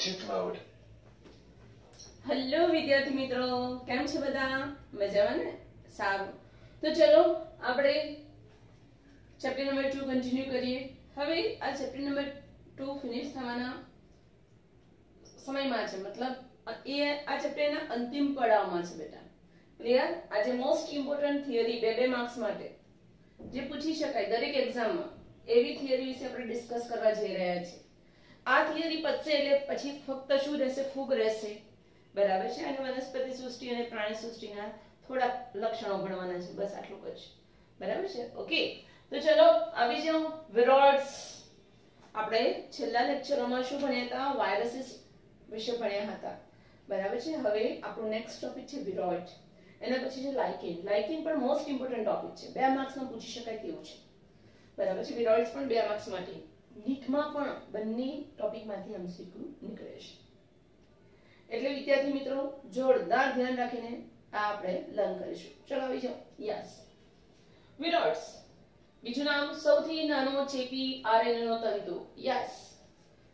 Object mode. Hello વિદ્યાર્થી મિત્રો, કેમ છે બધા? મજામાં ને? સારું. તો ચલો આપણે ચેપ્ટર નંબર 2 કન્ટિન્યુ કરીએ. હવે આ ચેપ્ટર નંબર 2 ફિનિશ થવાના સમયમાં છે, મતલબ એ આ ચેપ્ટરના અંતિમ પડાવમાં છે બેટા. ક્લિયર? આજે મોસ્ટ ઇમ્પોર્ટન્ટ થિયરી બે માર્ક્સ માટે જે પૂછી શકાય દરેક એક્ઝામમાં, એવી થિયરી વિશે આપણે ડિસ્કસ કરવા જઈ રહ્યા છીએ. આ થિયરી પતશે એટલે પછી ફક્ત શું રહેશે? ફૂગ રહેશે. બરાબર છે? અને વનસ્પતિ સૃષ્ટિ અને પ્રાણી સૃષ્ટિના થોડા લક્ષણો ભણવાના છે, બસ આટલું જ. બરાબર છે? ઓકે, તો ચલો આવી જાઓ. વિરોઇડ્સ આપણે છેલ્લા લેક્ચરોમાં શું ભણ્યા હતા? વાયરસીસ વિશે ભણ્યા હતા. બરાબર છે? હવે આપણું નેક્સ્ટ ટોપિક છે વિરોઇડ. એના પછી છે લાઇકેન. લાઇકેન પણ મોસ્ટ ઇમ્પોર્ટન્ટ ટોપિક છે, 2 માર્ક્સમાં પૂછી શકાય તેવું છે. બરાબર છે? વિરોઇડ્સ પણ 2 માર્ક્સ માટે, નીટમાં પણ બંને ટોપિકમાંથી એમસીક્યુ નીકળે છે. એટલે વિદ્યાર્થી મિત્રો જોરદાર ધ્યાન રાખીને આ આપણે લર્ન કરીશું. ચલો આવી જાઓ. યસ, વિરોઇડ્સ બીજું નામ સૌથી નાનો ચેપી આરએનએ નો તંતુ. યસ,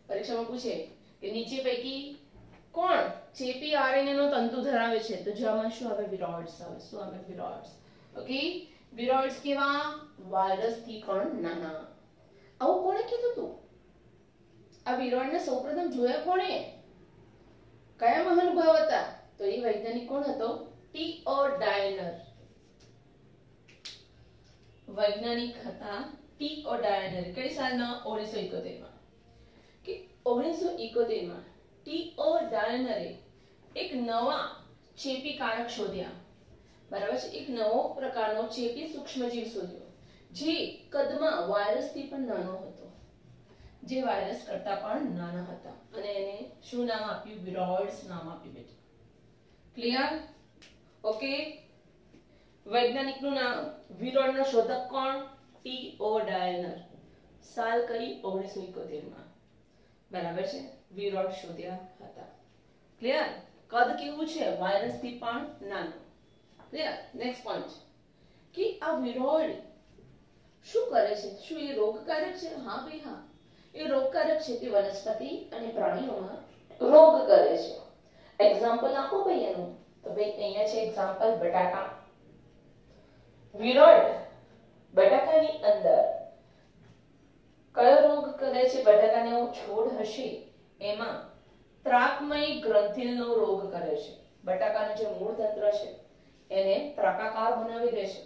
પરીક્ષામાં પૂછે કે નીચે પૈકી કોણ ચેપી આરએનએ નો તંતુ ધરાવે છે? તો જવાબમાં શું આવે? વિરોઇડ્સ આવે. શું આવે? વિરોઇડ્સ. ઓકે, વિરોઇડ્સ કેવા? વાયરસ થી પણ નાના. આવું કોણે કીધું તું? આ વિરોઇડને સૌપ્રથમ જોયા કોણે? કયા મહાનુભાવ હતા? તો એ વૈજ્ઞાનિક કોણ હતો? ટી.ઓ. ડાયનર. વૈજ્ઞાનિક હતા ટી.ઓ. ડાયનર. કઈ સાલના? 1971 માં. કે 1971 માં ટી.ઓ. ડાયનરે એક નવા ચેપી કારક શોધ્યા. બરાબર છે? એક નવો પ્રકારનો ચેપી સૂક્ષ્મજીવ શોધ્યો જે કદમાં વાયરસથી પણ નાનો હતો, જે વાયરસ કરતા પણ નાના હતા, અને એને શું નામ આપ્યું? વિરોઇડ્સ નામ આપ્યું બેટા. ક્લિયર? ઓકે, વૈજ્ઞાનિકનું નામ, વિરોઇડનો શોધક કોણ? ટી.ઓ. ડાયનર. સાલ કઈ? 1971 માં. બરાબર છે? વિરોઇડ શોધ્યા હતા. ક્લિયર? કદ કેવું છે? વાયરસથી પણ નાનું. ક્લિયર? નેક્સ્ટ પોઈન્ટ કે આ વિરોઇડ શું કરે છે? શું એ રોગકારક છે? હા ભાઈ હા, એ રોગકારક છે. તે વનસ્પતિ અને પ્રાણીઓમાં રોગ કરે છે. એક્ઝામ્પલ આપો ભાઈ એનું. તો ભાઈ અહીંયા છે એક્ઝામ્પલ, બટાકા. વિરોઇડ બટાકાની અંદર કયો રોગ કરે છે? બટાકાનો છોડ હશે એમાં ત્રાકમય ગ્રંથિલનો રોગ કરે છે. બટાકાનું જે મૂળ તંત્ર છે એને ત્રાકાકાર બનાવી દે છે.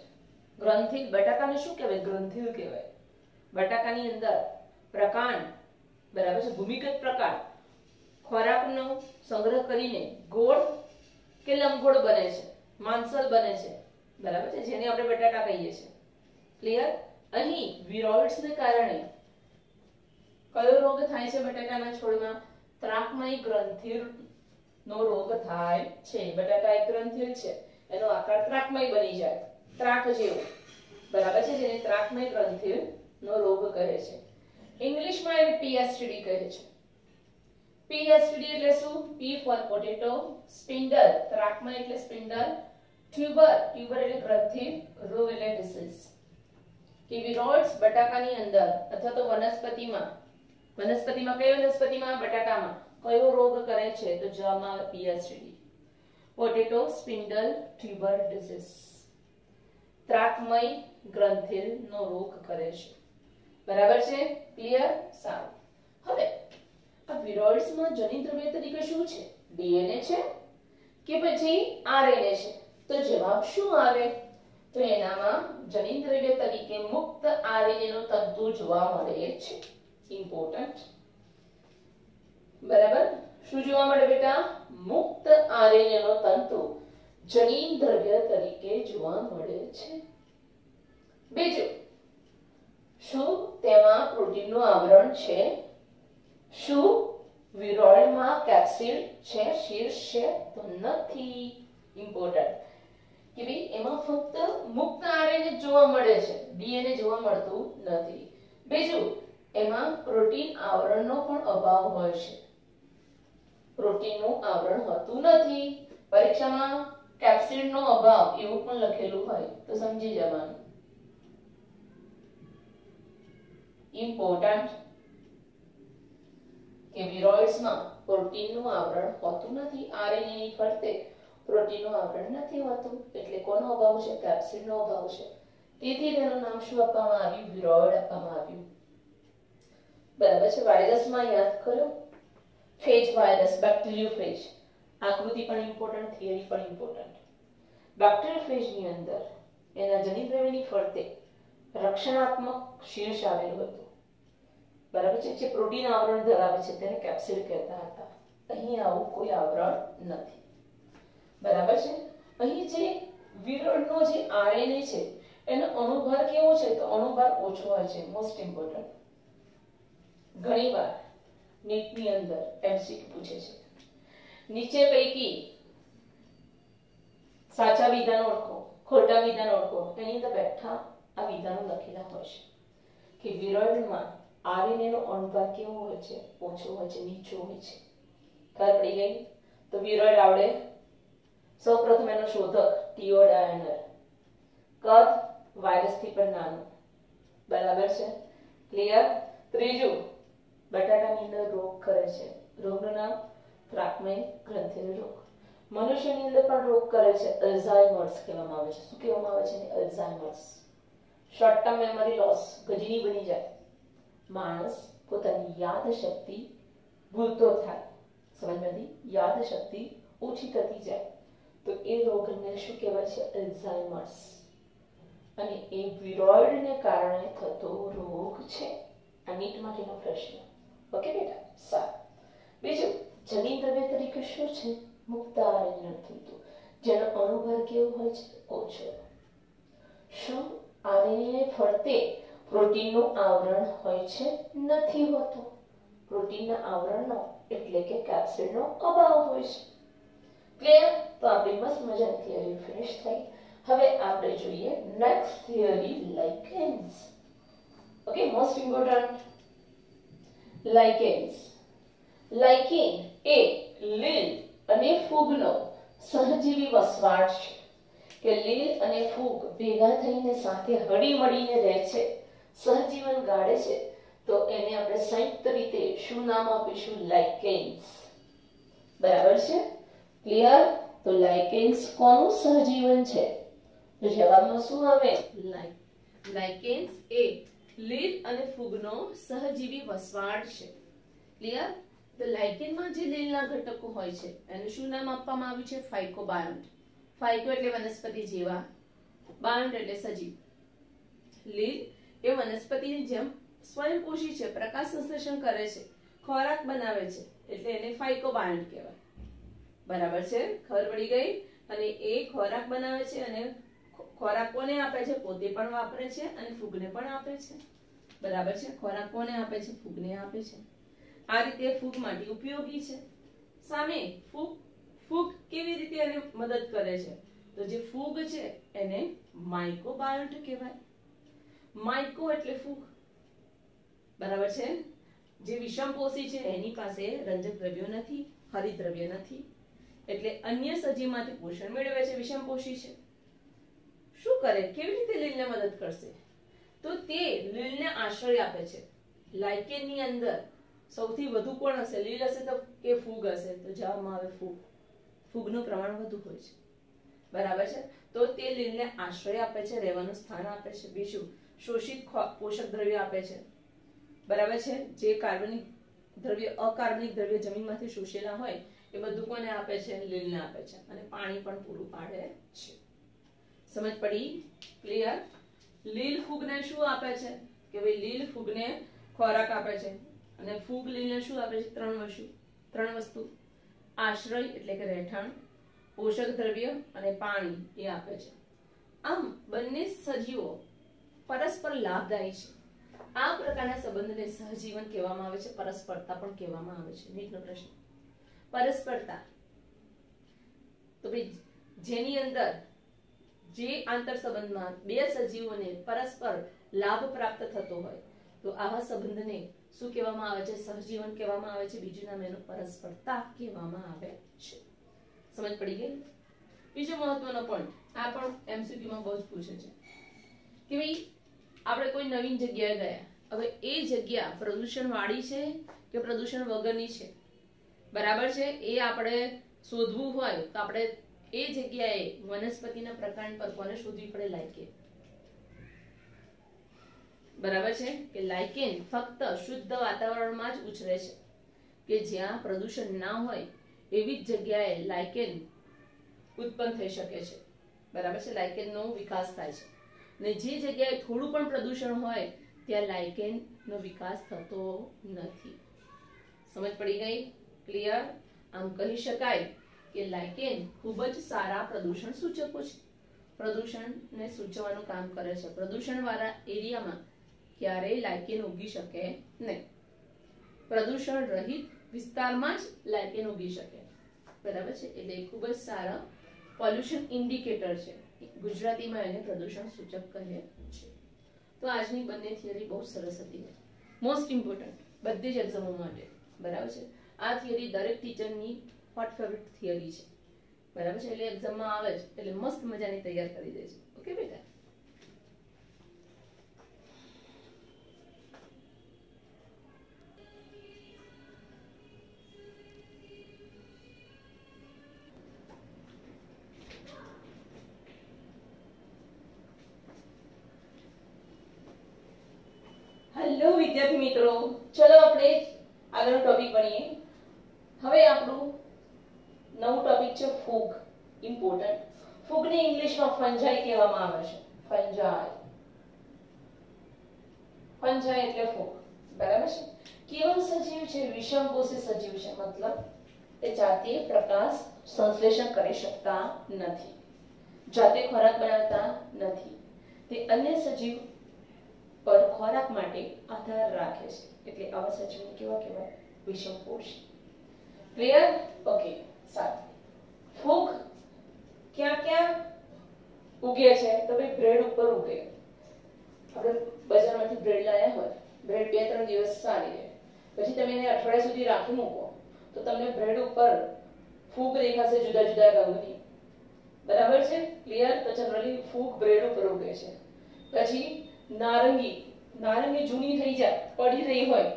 ગ્રંથિલ, બટાકાને શું કહેવાય? ગ્રંથિલ કહેવાય. બટાકાની અંદર પ્રકાંડ, બરાબર છે, ભૂમિગત પ્રકાંડ ખોરાકનો સંગ્રહ કરીને ગોળ કે લંબગોળ બને છે, માંસલ બને છે. બરાબર છે? જેને આપણે બટાકા કહીએ છીએ. ક્લિયર? અહીં વિરોઇડ્સને કારણે કયો રોગ થાય છે બટાકાના છોડમાં? ત્રાકમય ગ્રંથિલ નો રોગ થાય છે. બટાકા એક ગ્રંથિલ છે, એનો આકાર ત્રાકમય બની જાય, ત્રાક જેવો. બરાબર છે? જેને ત્રાકમય ગ્રંથિલ નો રોગ કહે છે. ઇંગ્લિશમાં એને પીએસટીડી કહે છે. પીએસટીડી એટલે શું? પી ફોર પોટેટો, સ્પિન્ડલ, ત્રાકમય એટલે સ્પિન્ડલ, ટ્યુબર, ટ્યુબર એટલે ગ્રંથિલ, રોગ એટલે ડિસીઝ. કે વિરોઇડ્સ બટાકાની અંદર અથવા તો વનસ્પતિમાં, વનસ્પતિમાં કઈ વનસ્પતિમાં? બટાકામાં કયો રોગ કરે છે? તો જવાબમાં આવે PSTD. Potato, spindle, tuber disease. ત્રાકમય ગ્રંથિલ નો રોગ કરે છે. બરાબર છે? ક્લિયર? સારું. હવે આ વિરોઇડ્સ માં જનીન દ્રવ્ય તરીકે શું છે? ડીએનએ છે કે પછી આરએનએ છે? તો જવાબ શું આવે? તો એનામાં જનીન દ્રવ્ય તરીકે મુક્ત આરએનએ નો તંતુ જોવા મળે છે. ઇમ્પોર્ટન્ટ. બરાબર? શું જોવા મળે બેટા? મુક્ત આરએનએ નો તંતુ જનીન દ્રવ્ય તરીકે જોવા મળે છે. બીજું, શું તેમાં પ્રોટીનનું આવરણ છે? શું વિરોઇડમાં કેપ્સિડ છે, શીર્ષ છે? તો નથી. ઇમ્પોર્ટન્ટ કે ભાઈ એમાં ફક્ત મુક્ત આરએનએ જોવા મળે છે, ડીએનએ જોવા મળતું નથી. બીજું, એમાં પ્રોટીન આવરણનો પણ અભાવ હોય છે. પ્રોટીનનું આવરણ હોતું નથી. પરીક્ષામાં કેપ્સિડનો અભાવ એવું પણ લખેલું હોય તો સમજી જવાનું. ઇમ્પોર્ટન્ટ કે વિરોઇડ્સમાં પ્રોટીનનું આવરણ હોતું નથી. આરએનએ ની ફરતે પ્રોટીનનું આવરણ નથી હોતું, એટલે કોનો અભાવ છે? કેપ્સિડનો અભાવ છે. તેથી તેનું નામ શું આપવામાં આવ્યું? વિરોઇડ આપવામાં આવ્યું. બરાબર છે. વાયરસમાં યાદ કરો, ફેજ વાયરસ, બેક્ટેરિયોફેજ. આકૃતિ પણ ઇમ્પોર્ટન્ટ, થિયરી પણ ઇમ્પોર્ટન્ટ. બેક્ટેરિયોફેજની અંદર એના જનિદ્રવ્યની ફરતે રક્ષણાત્મક શીર્ષ આવેલું હતું. બરાબર છે. જે પ્રોટીન આવરણ ધરાવે છે તેને કેપ્સિડ કહેતા હતા. અહીં આવું કોઈ આવરણ નથી. બરાબર છે. અહીં જે વિરોઇડનો જે આરએનએ છે એનો અણુભાર કેવો છે? તો અણુભાર ઓછો હોય છે. Most important. ઘણીવાર નીટની અંદર એમસીક્યુ પૂછે છે, નીચે પૈકી સાચા વિધાન ઓળખો, ખોટા વિધાન ઓળખો. એની અંદર બેઠા આ વિધાનો લખેલા હોય છે કે વિરોઇડમાં આરએનએ નો અણુભાર કેવો હોય છે? ઓછો હોય છે, નીચો હોય છે. ખબર પડી ગઈ? તો વિરોઇડ આવડે. સૌપ્રથમ એનો શોધક ટીઓડાયનર. કદ વાયરસથી પણ નાનું. બરાબર છે. ક્લિયર? ત્રીજું, બટાકાની અંદર રોગ કરે છે. રોગનું નામ ત્રાકમય ગ્રંથિનો રોગ. મનુષ્યની અંદર પણ રોગ કરે છે. અલ્ઝાઇમર્સ કહેવામાં આવે છે. શું કહેવામાં આવે છે? Alzheimer's. Short term memory loss, Ghajini બની જાય. માણસ પોતાની યાદ શક્તિ ભૂલતો થાય. સમજમાંથી યાદ શક્તિ ઓછી થતી જાય તો એ રોગને શું કહેવાય છે? અલ્ઝાઇમર્સ. અને એ વિરોઇડને કારણે થતો રોગ છે. આ નીટ માટેનો પ્રશ્ન. ઓકે બેટા? સારું. બીજું, જનિદ્રવ્ય તરીકે શું છે? મુક્ત આરએનએ તંતુ, જેનો અણુભાર કેવો હોય છે? ઓછો. શું આરએનએ ફરતે પ્રોટીનનું આવરણ હોય છે? નથી હોતું. પ્રોટીનના આવરણનો એટલે કે કેપ્સિડનો અભાવ હોય છે. ક્લિયર? તો આપણી મસ્ત મજાની થિયરી ફિનિશ થઈ. હવે આપણે જોઈએ next theory, lichens. Okay, most important. Lichens. Lichen એ લીલ અને ફૂગનો સહજીવી વસવાટ છે કે લીલ અને ફૂગ ભેગા થઈને સાથે હળી મળીને રહે છે, સહજીવન ગાળે છે. તો એને આપણે સંયુક્ત રીતે શું નામ આપીશું? લાઇકેન્સ. બરાબર છે? ક્લિયર? તો લાઇકેન્સ કોનું સહજીવન છે? તો જવાબમાં શું આવે? લાઇકેન્સ એ લીલ અને ફૂગનો સહજીવી વસવાટ છે. ક્લિયર? તો લાઇકેનમાં જે લીલના ઘટકો હોય છે એનું શું નામ આપવામાં આવ્યું છે? ફાઇકોબાયોન્ટ. ફાઇકો એટલે વનસ્પતિ જેવા, બાયોન્ટ એટલે સજીવ. લીલ એ વનસ્પતિની જેમ સ્વયંપોષી છે, પ્રકાશ સંશ્લેષણ કરે છે, ખોરાક બનાવે છે, એટલે એને ફાઇકોબાયોન્ટ કહેવાય. બરાબર છે? ખબર પડી ગઈ? અને એ ખોરાક બનાવે છે અને ખોરાક કોને આપે છે? પોતે પણ વાપરે છે અને ફૂગને પણ આપે છે. બરાબર છે? ખોરાક કોને આપે છે? ફૂગને આપે છે. આ રીતે ફૂગ માટે ઉપયોગી છે. સામે ફૂગ કેવી રીતે એને મદદ કરે છે? તો જે ફૂગ છે એને માઇકોબાયોન્ટ કહેવાય. માઇકો એટલે ફૂગ. બરાબર છે? જે વિષમપોષી છે એની પાસે રંજક દ્રવ્યો નથી, હરિતદ્રવ્ય નથી, એટલે અન્ય સજીવમાંથી પોષણ મેળવે છે. વિષમપોષી છે. શું કરે? કેવી રીતે લીલને મદદ કરશે? તો તે લીલને આશ્રય આપે છે. લાઇકેનની અંદર સૌથી વધુ કોણ હશે? લીલ હશે તો કે ફૂગ હશે? તો જવાબમાં આવે ફૂગ. ફૂગનું પ્રમાણ વધુ હોય છે. બરાબર છે? તો તે લીલને આશ્રય આપે છે, રહેવાનું સ્થાન આપે છે. બીજું, શોષિત પોષક દ્રવ્ય આપે છે. બરાબર છે? જે કાર્બનિક દ્રવ્ય, અકાર્બનિક દ્રવ્ય જમીનમાંથી શોષેલા હોય એ બધું કોને આપે છે? લીલને આપે છે. અને પાણી પણ પૂરું પાડે છે. સમજ પડી? ક્લિયર? લીલ ફૂગને શું આપે છે? કે ભાઈ લીલ ફૂગને ખોરાક આપે છે અને ફૂગ લીલને શું આપે છે? ત્રણ વસ્તુ. આશ્રય એટલે કે રહેઠાણ, પોષક દ્રવ્ય અને પાણી એ આપે છે. આમ બંને સજીવો પરસ્પર લાભદાયી છે. આ પ્રકારના સંબંધને સહજીવન કહેવામાં આવે છે. પરસ્પરતા પણ કહેવામાં આવે છે. નીટનો પ્રશ્ન. પરસ્પરતા તો ભાઈ જેની અંદર જે આંતર સંબંધમાં બે સજીવોને પરસ્પર લાભ પ્રાપ્ત થતો હોય તો આવા સંબંધને શું કહેવામાં આવે છે? સહજીવન કહેવામાં આવે છે. બીજું નામ એનું પરસ્પરતા કહેવામાં આવે છે. સમજ પડી ગઈ? બીજો મહત્વનો પોઈન્ટ, આ પણ એમસીક્યુ માં બહુ જ પૂછે છે કે ભાઈ આપણે કોઈ નવીન જગ્યાએ ગયા, હવે એ જગ્યા પ્રદૂષણ વાળી છે કે પ્રદૂષણ વગરની છે, બરાબર છે. એ આપણે શોધવું હોય તો આપણે એ જગ્યાએ વનસ્પતિના પ્રકાર પર કોને શોધવી પડે? લાઇકેન. બરાબર છે કે લાઇકેન ફક્ત શુદ્ધ વાતાવરણમાં જ ઉછરે છે, કે જ્યાં પ્રદૂષણ ના હોય એવી જ જગ્યાએ લાઇકેન ઉત્પન્ન થઈ શકે છે. બરાબર છે, લાઇકેનનો વિકાસ થાય છે. ને જે જગ્યાએ થોડું પણ પ્રદૂષણ હોય ત્યાં લાઇકેનનો વિકાસ થતો નથી. સમજ પડી ગઈ? ક્લિયર? આમ કહી શકાય કે લાઇકેન ખૂબ જ સારા પ્રદૂષણ સૂચકો છે. પ્રદૂષણને સૂચવવાનું કામ કરે છે. પ્રદૂષણ વાળા એરિયામાં ક્યારેય લાઇકેન ઉગી શકે નહીં. પ્રદૂષણ રહિત વિસ્તારમાં જ લાઇકેન ઉગી શકે. બરાબર છે, એટલે ખૂબ જ સારા પોલ્યુશન ઇન્ડિકેટર છે. ગુજરાતીમાં એને પ્રદૂષણ સૂચક કહે છે. તો આજની બંને થિયરી બહુ સરસ હતી, મોસ્ટ ઇમ્પોર્ટન્ટ બધી જ એક્ઝામો માટે. બરાબર છે, આ થિયરી દરેક ટીચરની હોટ ફેવરિટ થિયરી છે. બરાબર છે, એટલે એક્ઝામમાં આવે જ એટલે મસ્ત મજાની તૈયાર કરી દે છે. ઓકે બેટા? હેલો વિદ્યાર્થી મિત્રો, ચલો આપણે આગળનો ટોપિક ભણીએ. હવે આપણું નવું ટોપિક છે ફૂગ. ઇમ્પોર્ટન્ટ. ફૂગને ઇંગ્લિશમાં ફંજાઈ કહેવામાં આવે છે. ફંજાઈ. ફંજાઈ એટલે ફૂગ. બરાબર છે. કેવલ સજીવ છે, વિષમકોષી સજીવ છે, મતલબ તે જાતે પ્રકાશ સંશ્લેષણ કરી શકતા નથી, જાતે ખોરાક બનાવતા નથી. તે અન્ય સજીવ પર ખોરાક માટે આધાર રાખે છે. એટલે આવા સજીવને કેવા કહેવાય? વિષમકોષી. ક્લિયર? ઓકે, સારું. ફૂગ ક્યાં ક્યાં ઉગે છે? તો ભાઈ બ્રેડ ઉપર ઉગે. આપણે બજારમાંથી બ્રેડ લાયા હોય, બ્રેડ 2-3 દિવસ સારી રહે, પછી તમે એને અઠવાડિયા સુધી રાખી મૂકો તો તમને બ્રેડ ઉપર ફૂગ દેખાશે જુદા જુદા રંગની. બરાબર છે? ક્લિયર? તો જનરલી ફૂગ બ્રેડ ઉપર ઉગે છે. પછી નારંગી જૂની થઈ જાય, પડી રહી હોય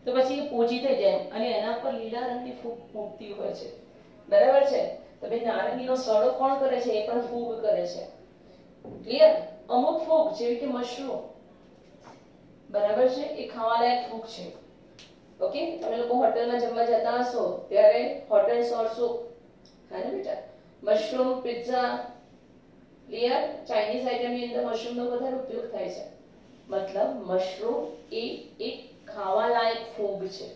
તો પછી એ પોચી થઈ જાય અને એના પર લીલા રંગની ફૂગ ઉગતી હોય છે. બરાબર છે? તો ભાઈ નારંગીનો સડો કોણ કરે છે? એ પણ ફૂગ કરે છે. ક્લિયર? અમુક ફૂગ જેવી કે મશરૂમ, બરાબર છે, એ ખાવાલાયક ફૂગ છે. ઓકે, તમે લોકો હોટેલમાં જમવા જતા હશો ત્યારે હોટેલ સોર સૂપ, હા ને બેટા, મશરૂમ પિઝા. ક્લિયર? ચાઇનીઝ આઇટમની અંદર મશરૂમનો વધારે ઉપયોગ થાય છે. મતલબ મશરૂમ એ એક ખાવાલાયક ફૂગ છે.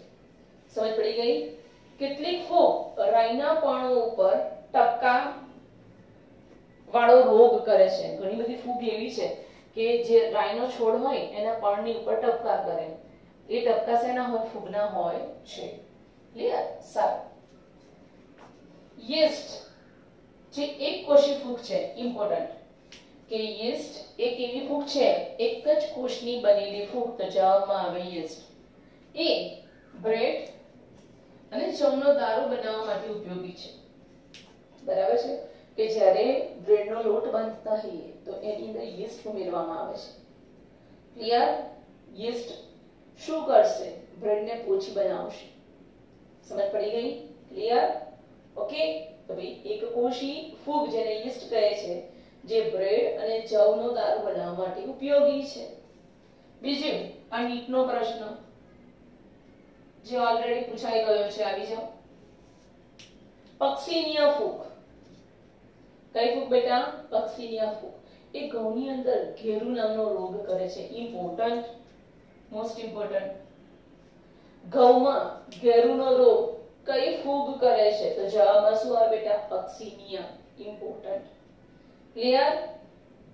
સમજ પડી ગઈ? કેટલીક ફૂગ રાઈના પર્ણો ઉપર ટપકા વાળો રોગ કરે છે. ઘણી બધી ફૂગ એવી છે કે જે રાઈનો છોડ હોય એના પર્ણની ઉપર ટપકા કરે. એ ટપકા શેના હોય? ફૂગના હોય છે. ક્લિયર? સારું. યીસ્ટ જે એક કોષી ફૂગ છે. ઇમ્પોર્ટન્ટ કે યીસ્ટ એક એવી ફૂગ છે, એક જ કોષની બનેલી ફૂગ. તો જવાબમાં આવે યીસ્ટ. એ બ્રેડ અને જવનો દારૂ બનાવવા માટે ઉપયોગી છે. બરાબર છે? કે જ્યારે બ્રેડનો લોટ બાંધતા હોઈએ તો એની અંદર યીસ્ટ ઉમેરવામાં આવે છે. ક્લિયર? યીસ્ટ શું કરશે? બ્રેડને પોચી બનાવશે. સમજ પડી ગઈ? ક્લિયર? ઓકે, તો ભાઈ એક કોષી ફૂગ જેને યીસ્ટ કહે છે, જે બ્રેડ અને જવનો દારૂ બનાવવા માટે ઉપયોગી છે. બીજું, આ નીટનો પ્રશ્ન જે ઓલરેડી પૂછાઈ ગયો છે, આવી જાઓ. પક્ષીનિયા ફૂગ. કઈ ફૂગ બેટા? પક્ષીનિયા ફૂગ. એ ઘઉંની અંદર ઘેરુ નામનો રોગ કરે છે. Important, most important. ઘઉંમાં ઘેરુનો રોગ કઈ ફૂગ કરે છે? તો જવાબમાં શું આવે બેટા? પક્ષીનિયા. ઇમ્પોર્ટન્ટ. ક્લિયર?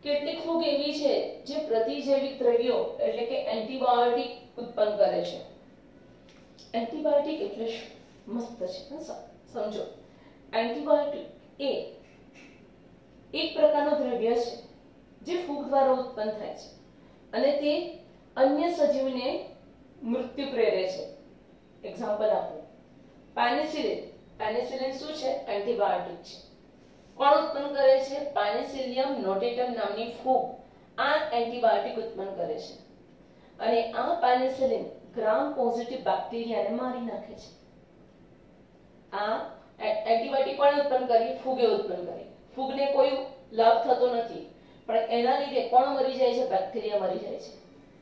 કેટલીક ફૂગ એવી છે જે પ્રતિજૈવિક દ્રવ્યો એટલે કે એન્ટીબાયોટિક ઉત્પન્ન કરે છે. એન્ટીબાયોટિક એટલે શું? મસ્ત છે, સમજો. એન્ટીબાયોટિક એ એક પ્રકારનો દ્રવ્ય છે જે ફૂગ દ્વારા ઉત્પન્ન થાય છે અને તે અન્ય સજીવને મૃત્યુ પ્રેરે છે. એક્ઝામ્પલ આપો. પેનિસિલિન. પેનિસિલિન શું છે? એન્ટીબાયોટિક છે. કોણ ઉત્પન્ન કરે છે? પેનિસિલિયમ નોટેટમ નામની ફૂગ આ એન્ટીબાયોટિક ઉત્પન્ન કરે છે. અને આ પેનિસિલિન ગ્રામ પોઝિટિવ બેક્ટેરિયાને મારી નાખે છે. આ એન્ટીબાયોટિક પણ ઉત્પન્ન કરી, ફૂગે ઉત્પન્ન કરી. ફૂગને કોઈ લાભ થતો નથી, પણ એના લીધે કોણ મરી જાય છે? બેક્ટેરિયા મરી જાય છે.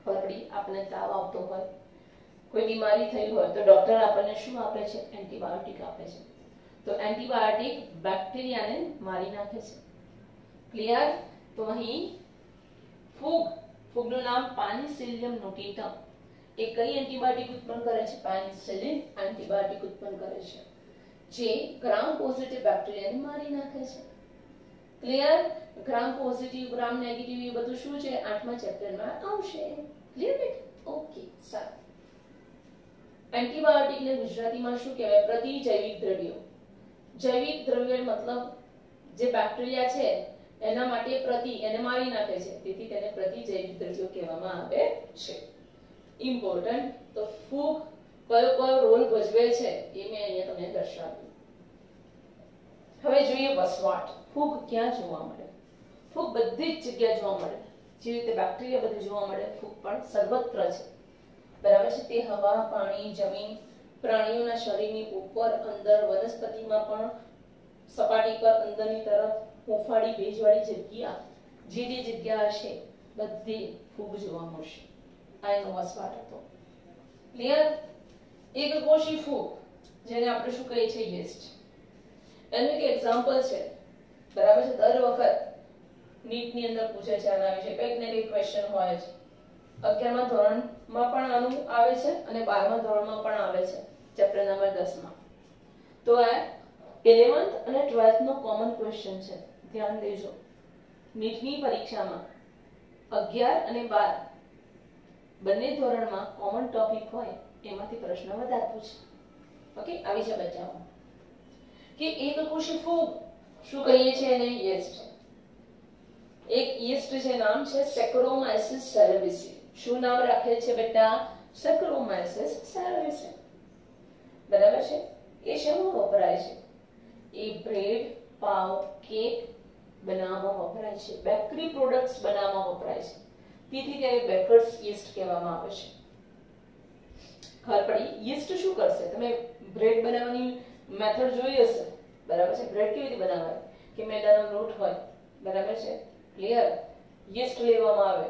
ખબર પડી? આપણને તાવ આવતો હોય, કોઈ બીમારી થઈ હોય તો ડોક્ટર આપણને શું આપે છે? એન્ટીબાયોટિક આપે છે. તો એન્ટીબાયોટિક બેક્ટેરિયાને મારી નાખે છે. ક્લિયર? તો અહીં ફૂગનું નામ પેનિસિલિયમ નોટેટમ. એ કઈ એન્ટીબાયોટિક ઉત્પન્ન કરે છે? પેનિસિલિન એન્ટીબાયોટિક ઉત્પન્ન કરે છે, જે ગ્રામ પોઝિટિવ બેક્ટેરિયાને મારી નાખે છે. ક્લિયર? ગ્રામ પોઝિટિવ, ગ્રામ નેગેટિવ એ બધું શું છે? 8મા ચેપ્ટરમાં આવશે. ક્લિયર બેટા? ઓકે, સારું. એન્ટીબાયોટિકને ગુજરાતીમાં શું કહેવાય? પ્રતિજૈવિક દ્રવ્યો. જૈવિક દ્રવ્ય મતલબ જે બેક્ટેરિયા છે એના માટે એને મારી નાખે છે, તેથી તેને પ્રતિજૈવિક દ્રવ્યો કહેવામાં આવે છે. ઇમ્પોર્ટન્ટ. તો ફૂગ કયો રોલ ભજવે છે એ મેં અહીંયા તમને દર્શાવ્યું. હવે જોઈએ વસવાટ. ફૂગ ક્યાં જોવા મળે? ફૂગ બધી જ જગ્યાએ જોવા મળે. જે રીતે બેક્ટેરિયા બધે જોવા મળે, ફૂગ પણ સર્વત્ર છે. બરાબર છે? તે હવા, પાણી, જમીન, પ્રાણીઓના શરીરની ઉપર, અંદર, વનસ્પતિમાં પણ સપાટી પર અંદરની તરફ હુંફાળી ભેજવાળી જગ્યા, જે જગ્યા હશે બધી ફૂગ જોવા મળશે. આ એનો વસવાટ હતો. ક્લિયર? એકકોષી ફૂગ, જેને આપણે શું કહીએ છીએ? યીસ્ટ. એનું એક એક્ઝામ્પલ છે. બરાબર છે? દર વખત નીટની અંદર પૂછે છે આના વિશે, કંઈક ને કંઈક ક્વેશ્ચન હોય છે. 11મા ધોરણમાં પણ આનું આવે છે અને 12મા ધોરણમાં પણ આવે છે, ચેપ્ટર નંબર 10 માં. તો આ 11th અને 12th નો કોમન ક્વેશ્ચન છે. ધ્યાન દેજો. નીટની પરીક્ષામાં 11 અને 12 બંને ધોરણમાં કોમન ટોપિક હોય એમાંથી પ્રશ્ન વધારે પૂછે. ઓકે, આવી છે બચ્ચાઓ કે એકકોષી ફૂગ શું કહીએ છીએ? એને યીસ્ટ. એક યીસ્ટ છે, નામ છે સેક્રોમાઇસિસ સેરેવિસી. શું નામ રાખે છે બેટા? સેક્રોમાઇસિસ સેરેવિસી. બરાબર છે? એ શેમાં વપરાય છે? એ બ્રેડ, પાવ, કેક બનાવવામાં વપરાય છે. બેકરી પ્રોડક્ટ્સ બનાવવામાં વપરાય છે. તેથી તેને બેકર્સ યીસ્ટ કહેવામાં આવે છે. ખબર પડી? યીસ્ટ શું કરશે? તમે બ્રેડ બનાવવાની મેથડ જોઈ હશે. બરાબર છે? બ્રેડ કેવી રીતે બનાવાય? કે મેદાનો લોટ હોય. બરાબર છે? ક્લિયર? યીસ્ટ લેવામાં આવે.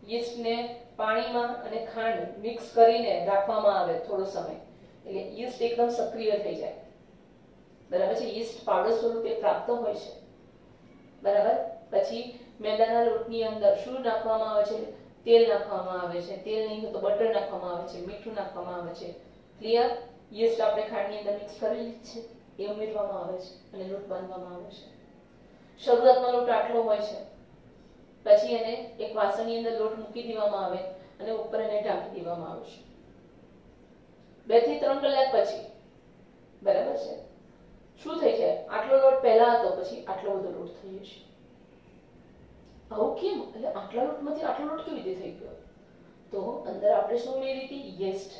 યીસ્ટને પાણીમાં અને ખાંડ મિક્સ કરીને રાખવામાં આવે થોડો સમય, એટલે યીસ્ટ એકદમ સક્રિય થઈ જાય. બરાબર છે? યીસ્ટ પાવડર સ્વરૂપે પ્રાપ્ત હોય છે. બરાબર? પછી મેદાના લોટની અંદર શું નાખવામાં આવે છે? તેલ નાખવામાં આવે છે. તેલ નહીં તો બટર નાખવામાં આવે છે, મીઠું નાખવામાં આવે છે. ક્લિયર? યીસ્ટ આપણે ખાંડની અંદર મિક્સ કરેલી છે, એ ઉમેરવામાં આવે છે અને લોટ બાંધવામાં આવે છે. શરૂઆતમાં લોટ આટલો હોય છે, પછી એને એક વાસણની અંદર લોટ મૂકી દેવામાં આવે અને ઉપર એને ઢાંકી દેવામાં આવે છે. 2 થી 3 કલાક પછી બરાબર છે શું થઈ જાય? આટલો લોટ પહેલા હતો, પછી આટલો બધો લોટ થઈ જશે. આવું કેમ? એટલે આટલા લોટમાંથી આટલો લોટ કેવી રીતે થઈ ગયો? તો અંદર આપણે શું ઉમેરી હતી? યીસ્ટ.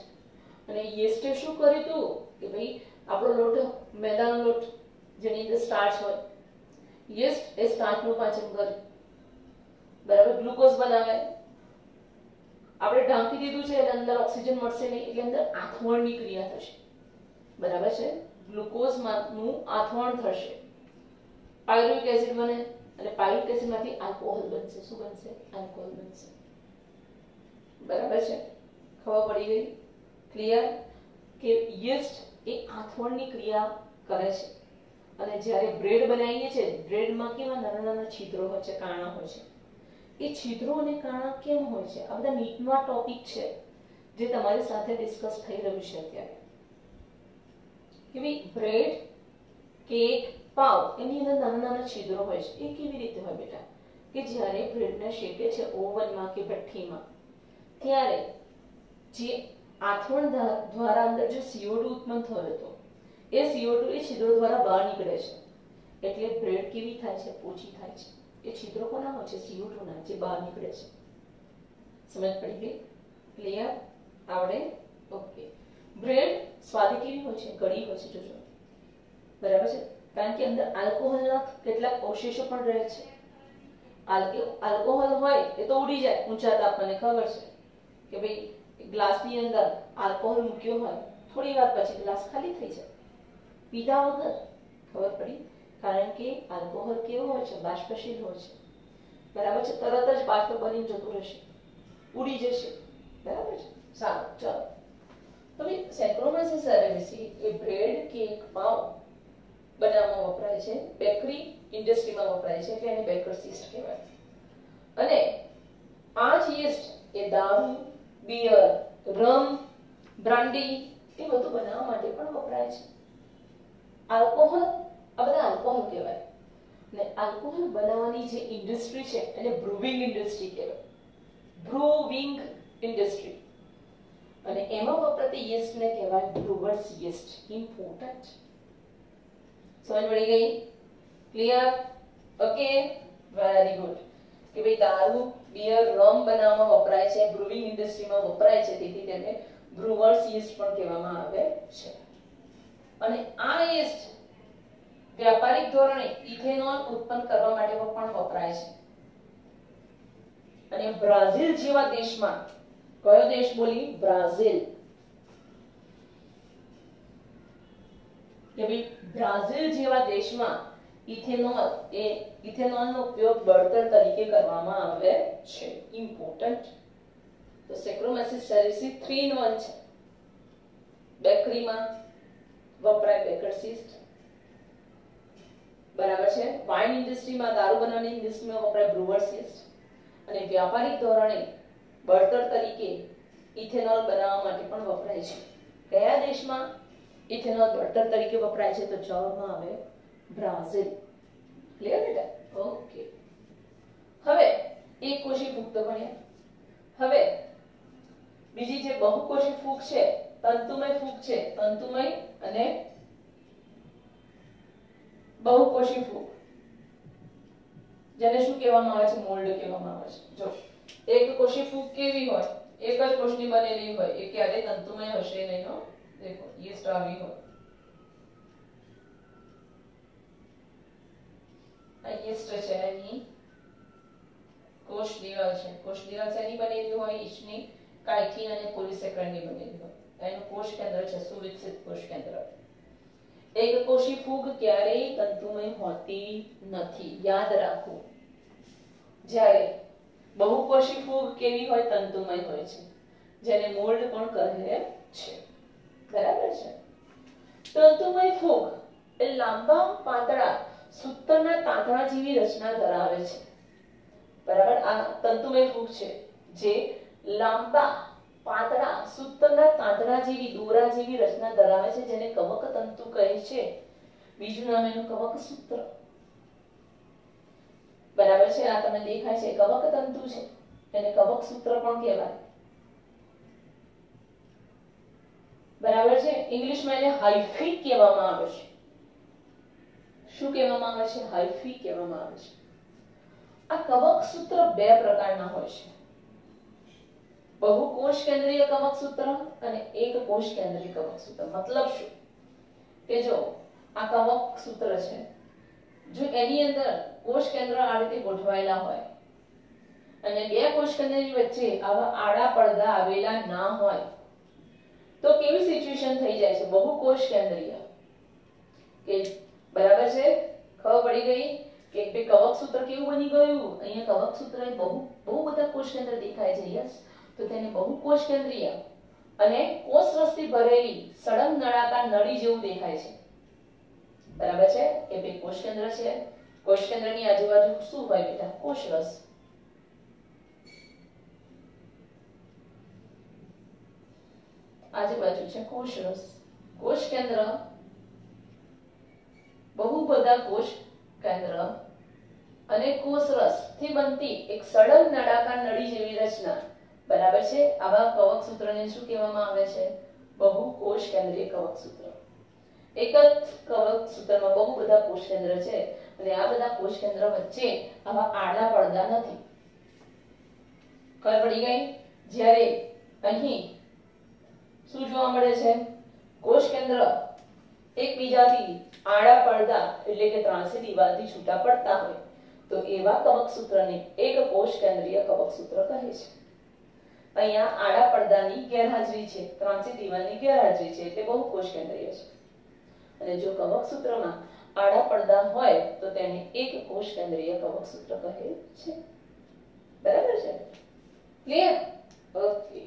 અને યીસ્ટે શું કર્યું હતું કે ભાઈ આપણો લોટ, મેદાનો લોટ જેની અંદર સ્ટાર્ચ હોય, યીસ્ટ એ સ્ટાર્ચનું પાચન કરે. બરાબર? ગ્લુકોઝ બનાવે. આપણે ઢાંકી દીધું છે એટલે અંદર ઓક્સિજન મળશે નહીં, એટલે અંદર આથવણની ક્રિયા થશે. બરાબર છે? ગ્લુકોઝનું આથવણ થશે, પાયરુવિક એસિડ બને અને પાયરુવિક એસિડમાંથી આલ્કોહોલ બનશે. શું બનશે? આલ્કોહોલ બનશે. બરાબર છે? ખબર પડી ગઈ? ક્લિયર? કે યીસ્ટ એ આથવણની ક્રિયા કરે છે. અને જ્યારે બ્રેડ બનાવીએ છીએ, બ્રેડમાં કેવા નાના નાના છિદ્રો હોય છે, કાણા હોય છે. એ છિદ્રો અને કાણા કેમ હોય છે? આ બધા નીટમાં ટોપિક છે જે તમારી સાથે ડિસ્કસ થઈ રહ્યું છે અત્યારે. કે ભાઈ બ્રેડ, કેક, પાવ એની અંદર નાના નાના છિદ્રો હોય છે. એ કેવી રીતે હોય બેટા? કે જ્યારે બ્રેડને શેકે છે ઓવનમાં કે ભઠ્ઠીમાં, ત્યારે જે આથવણ દ્વારા અંદર જે CO2 ઉત્પન્ન થયો હતો, એ CO2 એ છિદ્રો દ્વારા બહાર નીકળે છે. એટલે બ્રેડ કેવી થાય છે? પોચી થાય છે. એ છિદ્રો કોના હોય છે? CO2 ના, જે બહાર નીકળે છે. સમજ પડી ગઈ? ક્લિયર? આવડે? ઓકે. બ્રેડ સ્વાદે કેવી હોય છે? ગળી હોય છે. જોજો. બરાબર છે? કારણ કે અંદર આલ્કોહોલના કેટલાક અવશેષો પણ રહે છે. આલ્કોહોલ હોય એ તો ઉડી જાય ઊંચા તાપમાને, ખબર છે. કે ભાઈ ગ્લાસની અંદર આલ્કોહોલ મૂક્યો હોય, થોડી વાર પછી ગ્લાસ ખાલી થઈ જાય, પીધા વગર. ખબર પડી? કારણ કે આલ્કોહોલ કેવો હોય છે? બાષ્પશીલ હોય છે. બરાબર છે? તરત જ બાષ્પ બનીને જતું રહેશે, ઉડી જશે. બરાબર છે? સારું, ચાલો. તો ભાઈ સેક્રોમેસિસ સેરેવિસી એ બ્રેડ, કેક, પાઉં બનાવવામાં વપરાય છે, બેકરી ઇન્ડસ્ટ્રીમાં વપરાય છે, એટલે એને બેકર્સ યીસ્ટ કહેવાય. અને આ જ યીસ્ટ એ દારૂ, બિયર, રમ, બ્રાન્ડી એ બધું બનાવવા માટે પણ વપરાય છે. આલ્કોહોલ, આ બધા આલ્કોહોલ કહેવાય. ને આલ્કોહોલ બનાવવાની જે ઇન્ડસ્ટ્રી છે એને બ્રુવિંગ ઇન્ડસ્ટ્રી કહેવાય. બ્રુવિંગ ઇન્ડસ્ટ્રી. અને એમાં વપરાતી યીસ્ટને કહેવાય બ્રુવર્સ યીસ્ટ. ઇમ્પોર્ટન્ટ. સમજ પડી ગઈ? ક્લિયર? Okay, very good. કે ભાઈ દારૂ, બિયર, રમ બનાવવામાં વપરાય છે, બ્રુવિંગ ઇન્ડસ્ટ્રીમાં વપરાય છે, તેથી તેને બ્રુવર્સ યીસ્ટ પણ કહેવામાં આવે છે. અને આ યીસ્ટ વ્યાપારિક ધોરણે ઇથેનોલ ઉત્પન્ન કરવા માટે પણ વપરાય છે. અને બ્રાઝિલ જેવા દેશમાં, કયો દેશ બોલી? બ્રાઝિલ. કે ભાઈ બ્રાઝિલ જેવા દેશમાં ઇથેનોલનો ઉપયોગ બળતણ તરીકે કરવામાં આવે છે. ઇમ્પોર્ટન્ટ. તો સેક્રોમેસિસ સેરેવિસી 3 in 1 છે. બેકરીમાં વપરાય બેકર્સ યીસ્ટ, બરાબર છે? વાઇન ઇન્ડસ્ટ્રીમાં, દારૂ બનાવવાની ઇન્ડસ્ટ્રીમાં વપરાય બ્રુવર્સ યીસ્ટ, અને વ્યાપારિક ધોરણે બળતણ તરીકે ઇથેનોલ બનાવવા માટે પણ વપરાય છે. કયા દેશમાં ઇથેનોલ બળતણ તરીકે વપરાય છે? તો જવાબમાં આવે બ્રાઝિલ. ક્લિયર બેટા? ઓકે. હવે એક કોષી ફૂગ તો ભણ્યા. હવે બીજી જે બહુકોષી ફૂગ છે, તંતુમય ફૂગ છે, તંતુમય અને બહુકોષી ફૂગ, જેને શું કહેવામાં આવે છે? મોલ્ડ કહેવામાં આવે છે. જો એક કોષી ફૂગ કેવી હોય? એક જ કોષની બનેલી હોય, એ ક્યારેય તંતુમય હશે નહીં. હો, દેખો યીસ્ટ આવી હોય, આ યીસ્ટ છે, અહીં કોષ દિવાલ છે. કોષ દિવાલ શેની બનેલી હોય? યીસ્ટની કાયથિન અને પોલિસેકરાઇડની બનેલી હોય. એનું કોષ કેન્દ્ર છે, સુવિકસિત કોષ કેન્દ્ર. એક કોષી ફૂગ ક્યારેય તંતુમય હોતી નથી, યાદ રાખો. જ્યારે બહુકોષી ફૂગ કેવી હોય? તંતુમય હોય છે, જેને મોલ્ડ પણ કહે છે. બરાબર છે? તંતુમય ફૂગ એ લાંબા પાતળા સૂતરના તાંતણા જેવી રચના ધરાવે છે. બરાબર? આ તંતુમય ફૂગ છે જે લાંબા પાતળા સૂતરના તાંતણા જેવી, દોરા જેવી રચના ધરાવે છે, જેને કવક તંતુ કહે છે. બીજું નામ એનું કવક સૂત્ર. બરાબર છે? આ તમને દેખાય છે કવક તંતુ છે, એને કવક સૂત્ર પણ કહેવાય. બરાબર છે? ઇંગ્લિશમાં એને હાઇફી કહેવામાં આવે છે. શું કહેવામાં આવે છે? હાઇફી કહેવામાં આવે છે. આ કવક સૂત્ર બે પ્રકારના હોય છે. બહુકોષ કેન્દ્રીય કવક સૂત્ર અને એક કોષ કેન્દ્રીય કવક સૂત્ર. મતલબ શું? કે જો આ કવક સૂત્ર છે, જો એની અંદર કોષ કેન્દ્ર આ રીતે ગોઠવાયેલા હોય અને બે કોષ કેન્દ્રની વચ્ચે આવા આડા પડદા આવેલા ના હોય, તો કેવી સિચ્યુએશન થઈ જાય છે? બહુકોષ કેન્દ્રીય. કે બરાબર છે? ખબર પડી ગઈ કે બે કવક સૂત્ર કેવું બની ગયું? અહીંયા કવક સૂત્ર એ બહુ બધા કોષ કેન્દ્ર દેખાય છે. યસ, તો તેને બહુકોષ કેન્દ્રીય અને કોષ રસથી ભરેલી સળંગ નળાકાર નળી જેવું દેખાય છે. બરાબર છે? કે બે કોષ કેન્દ્ર છે, કોષ કેન્દ્રની આજુબાજુ શું હોય બેટા? કોષ રસ. આજુબાજુ છે કોષ રસ. કોષ કેન્દ્ર, બહુ બધા કોષ કેન્દ્ર અને કોષ રસ થી બનતી એક સળંગ નળાકાર નળી જેવી રચના. બરાબર છે? આવા કવક સૂત્રને શું કહેવામાં આવે છે? બહુકોષ કેન્દ્રીય કવક સૂત્ર. એક જ કવક સૂત્રમાં બહુ બધા કોષ કેન્દ્ર છે અને આ બધા કોષ કેન્દ્ર વચ્ચે આવા આડા પડદા નથી. ખબર પડી ગઈ? જ્યારે અહીં શું જોવા મળે છે? કોષ કેન્દ્ર એકબીજાથી આડા પડદા એટલે કે ત્રાંસી દિવાલથી છૂટા પડતા હોય, તો એવા કવક સૂત્રને એક કોષ કેન્દ્રીય કવક સૂત્ર કહે છે. અહીંયા આડા પડદાની ગેરહાજરી છે, ત્રાંસી દિવાલની ગેરહાજરી છે એટલે બહુકોષ કેન્દ્રીય છે. અને જો કવક સૂત્રમાં આડા પડદા હોય તો તેને એક કોષ કેન્દ્રીય કવક સૂત્ર કહે છે. બરાબર છે? ક્લિયર? ઓકે.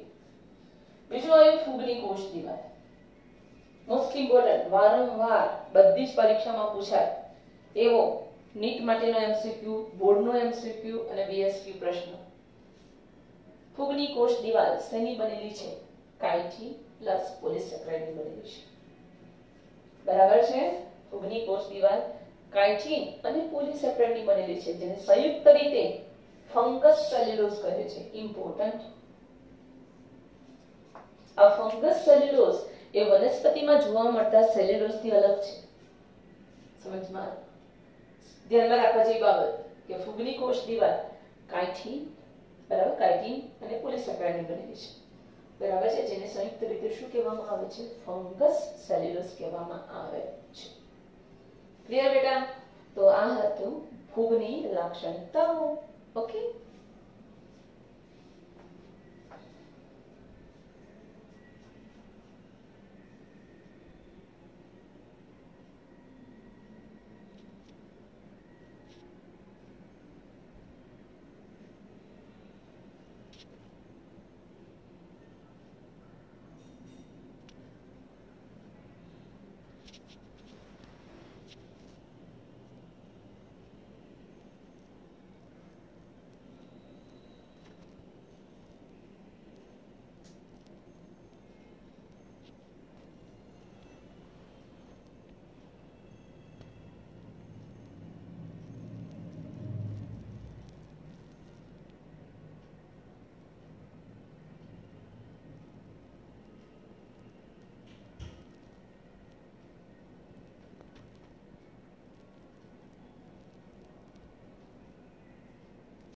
બીજું આવ્યું ફૂગની કોષ દિવાલ. મોસ્ટ ઇમ્પોર્ટન્ટ, વારંવાર બધી જ પરીક્ષામાં પૂછાય એવો નીટ માટેનો એમસીક્યુ, બોર્ડનો એમસીક્યુ અને બીએસક્યુ પ્રશ્ન. ફૂગની કોષ દિવાલ શેની બનેલી છે? કાઇટિન પ્લસ પોલિસેકેરાઇડની બનેલી છે. બરાબર છે? ફૂગની કોષ દિવાલ કાઇટિન અને પોલિસેકેરાઇડની બનેલી છે, જેને સંયુક્ત રીતે ફંગસ સેલ્યુલોઝ કહે છે. ઇમ્પોર્ટન્ટ. આ ફંગસ સેલ્યુલોઝ એ વનસ્પતિમાં જોવા મળતા સેલ્યુલોઝથી અલગ છે. સમજમાં? ધ્યાનમાં રાખવા જેવી બાબત કે ફૂગની કોષ દિવાલ કાઇટિન, બરાબર, કાઇટિન અને પોલિસેકેરાઇડની બનેલી છે. બરાબર છે? જેને સંયુક્ત રીતે શું કહેવામાં આવે છે? ફંગસ સેલ્યુલોઝ કહેવામાં આવે છે. ક્લિયર બેટા? તો આ હતું ફૂગની લાક્ષણિકતાઓ. ઓકે.